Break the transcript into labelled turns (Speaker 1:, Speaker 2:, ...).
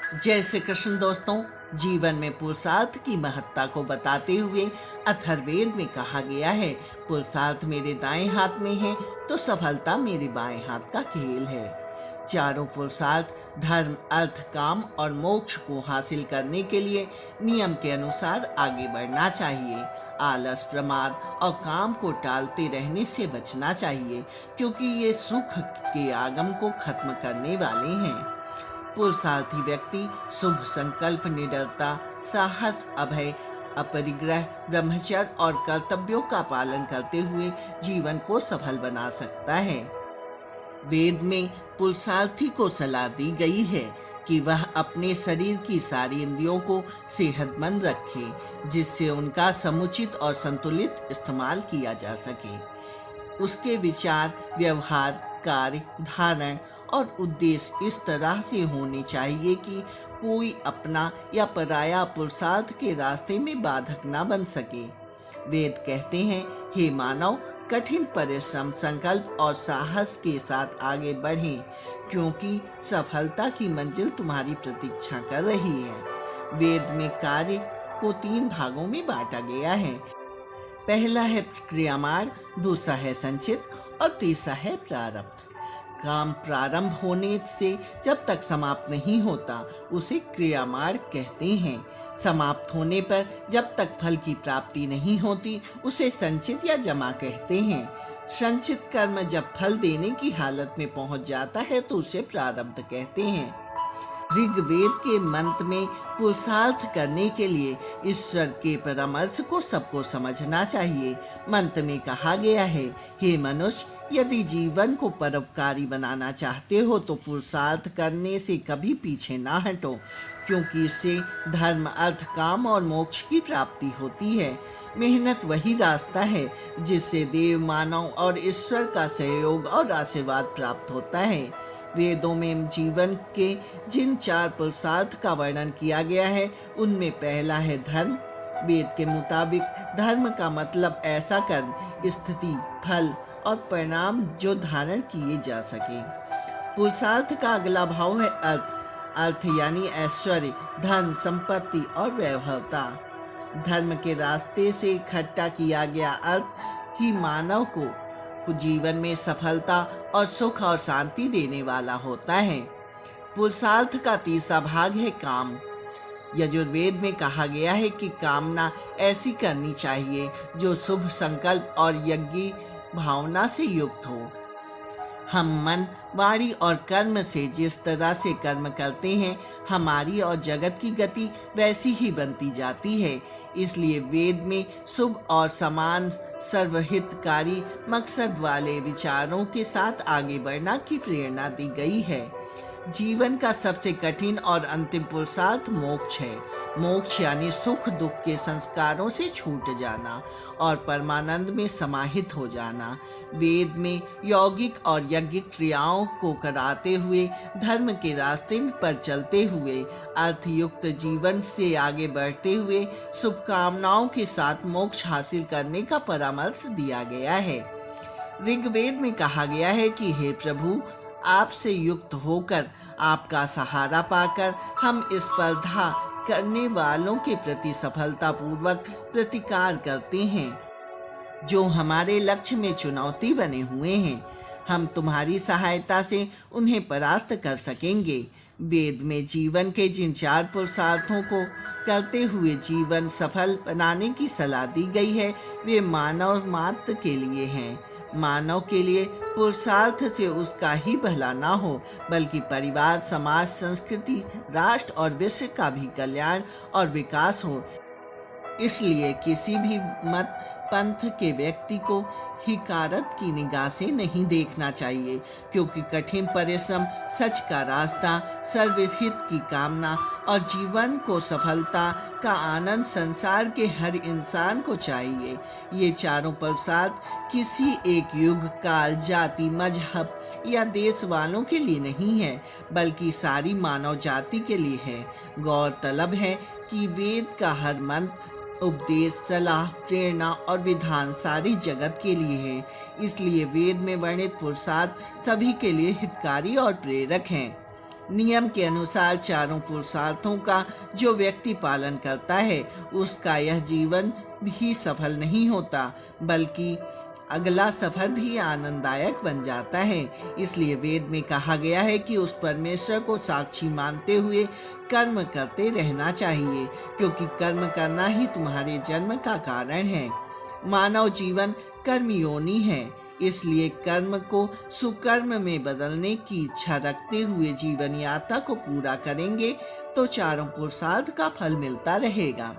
Speaker 1: जय श्री कृष्ण दोस्तों। जीवन में पुरुषार्थ की महत्ता को बताते हुए अथर्ववेद में कहा गया है, पुरुषार्थ मेरे दाएं हाथ में है तो सफलता मेरे बाएं हाथ का खेल है। चारों पुरुषार्थ धर्म, अर्थ, काम और मोक्ष को हासिल करने के लिए नियम के अनुसार आगे बढ़ना चाहिए। आलस, प्रमाद और काम को टालते रहने से बचना चाहिए, क्योंकि ये सुख के आगम को खत्म करने वाले हैं। पुरुषार्थी व्यक्ति शुभ संकल्प, निडरता, साहस, अभय, अपरिग्रह, ब्रह्मचर्य और कर्तव्यों का पालन करते हुए जीवन को सफल बना सकता है। वेद में पुरुषार्थी को सलाह दी गई है कि वह अपने शरीर की सारी इंद्रियों को सेहतमंद रखे, जिससे उनका समुचित और संतुलित इस्तेमाल किया जा सके। उसके विचार, व्यवहार, कार्य, धारण और उद्देश्य इस तरह से होने चाहिए कि कोई अपना या पराया पुरुषार्थ के रास्ते में बाधक न बन सके। वेद कहते हैं, हे मानव, कठिन परिश्रम, संकल्प और साहस के साथ आगे बढ़ें, क्योंकि सफलता की मंजिल तुम्हारी प्रतीक्षा कर रही है। वेद में कार्य को 3 भागों में बांटा गया है। पहला है क्रियामार्ग, दूसरा है संचित और तीसरा है प्रारब्ध। काम प्रारंभ होने से जब तक समाप्त नहीं होता उसे क्रियामार्ग कहते हैं। समाप्त होने पर जब तक फल की प्राप्ति नहीं होती उसे संचित या जमा कहते हैं। संचित कर्म जब फल देने की हालत में पहुंच जाता है तो उसे प्रारब्ध कहते हैं। ऋग्वेद के मंत्र में पुरुषार्थ करने के लिए ईश्वर के परामर्श को सबको समझना चाहिए। मंत्र में कहा गया है, हे मनुष्य, यदि जीवन को परोपकारी बनाना चाहते हो तो पुरुषार्थ करने से कभी पीछे ना हटो, क्योंकि इससे धर्म, अर्थ, काम और मोक्ष की प्राप्ति होती है। मेहनत वही रास्ता है जिससे देव, मानव और ईश्वर का सहयोग और आशीर्वाद प्राप्त होता है। वेदों में जीवन के जिन 4 पुरुषार्थ का वर्णन किया गया है उनमें पहला है धर्म। वेद के मुताबिक धर्म का मतलब ऐसा कर्म, स्थिति, फल और परिणाम जो धारण किए जा सके। पुरुषार्थ का अगला भाव है अर्थ। अर्थ यानी ऐश्वर्य, धन, संपत्ति और वैभवता। धर्म के रास्ते से इकट्ठा किया गया अर्थ ही मानव को जीवन में सफलता और सुख और शांति देने वाला होता है। पुरुषार्थ का तीसरा भाग है काम। यजुर्वेद में कहा गया है कि कामना ऐसी करनी चाहिए जो शुभ संकल्प और यज्ञ भावना से युक्त हो। हम मन, वाणी और कर्म से जिस तरह से कर्म करते हैं, हमारी और जगत की गति वैसी ही बनती जाती है। इसलिए वेद में शुभ और समान सर्वहितकारी मकसद वाले विचारों के साथ आगे बढ़ना की प्रेरणा दी गई है। जीवन का सबसे कठिन और अंतिम पुरुषार्थ मोक्ष है। मोक्ष यानी सुख दुख के संस्कारों से छूट जाना और परमानंद में समाहित हो जाना। वेद में यौगिक और यज्ञिक क्रियाओं को कराते हुए धर्म के रास्ते पर चलते हुए अर्थयुक्त जीवन से आगे बढ़ते हुए शुभकामनाओं के साथ मोक्ष हासिल करने का परामर्श दिया गया है। ऋग्वेद में कहा गया है कि हे प्रभु, आपसे युक्त होकर, आपका सहारा पाकर हम स्पर्धा करने वालों के प्रति सफलतापूर्वक प्रतिकार करते हैं जो हमारे लक्ष्य में चुनौती बने हुए हैं। हम तुम्हारी सहायता से उन्हें परास्त कर सकेंगे। वेद में जीवन के जिन 4 पुरुषार्थों को करते हुए जीवन सफल बनाने की सलाह दी गई है वे मानव मात्र के लिए हैं। मानव के लिए पुरुषार्थ से उसका ही भला ना हो, बल्कि परिवार, समाज, संस्कृति, राष्ट्र और विश्व का भी कल्याण और विकास हो। इसलिए किसी भी मत पंथ के व्यक्ति को हिकारत की निगाह से नहीं देखना चाहिए, क्योंकि कठिन परिश्रम, सच का रास्ता, सर्वहित की कामना और जीवन को सफलता का आनंद संसार के हर इंसान को चाहिए। ये चारों पुरुषार्थ किसी एक युग, काल, जाति, मजहब या देश वालों के लिए नहीं है, बल्कि सारी मानव जाति के लिए है। गौरतलब है कि वेद का हर मंत्र, उपदेश, सलाह, प्रेरणा और विधान सारी जगत के लिए है। इसलिए वेद में वर्णित पुरुषार्थ सभी के लिए हितकारी और प्रेरक हैं। नियम के अनुसार चारों पुरुषार्थों का जो व्यक्ति पालन करता है उसका यह जीवन भी सफल नहीं होता, बल्कि अगला सफर भी आनंददायक बन जाता है। इसलिए वेद में कहा गया है कि उस परमेश्वर को साक्षी मानते हुए कर्म करते रहना चाहिए, क्योंकि कर्म करना ही तुम्हारे जन्म का कारण है। मानव जीवन कर्मयोनि है, इसलिए कर्म को सुकर्म में बदलने की इच्छा रखते हुए जीवन यात्रा को पूरा करेंगे तो चारों पुरुषार्थ का फल मिलता रहेगा।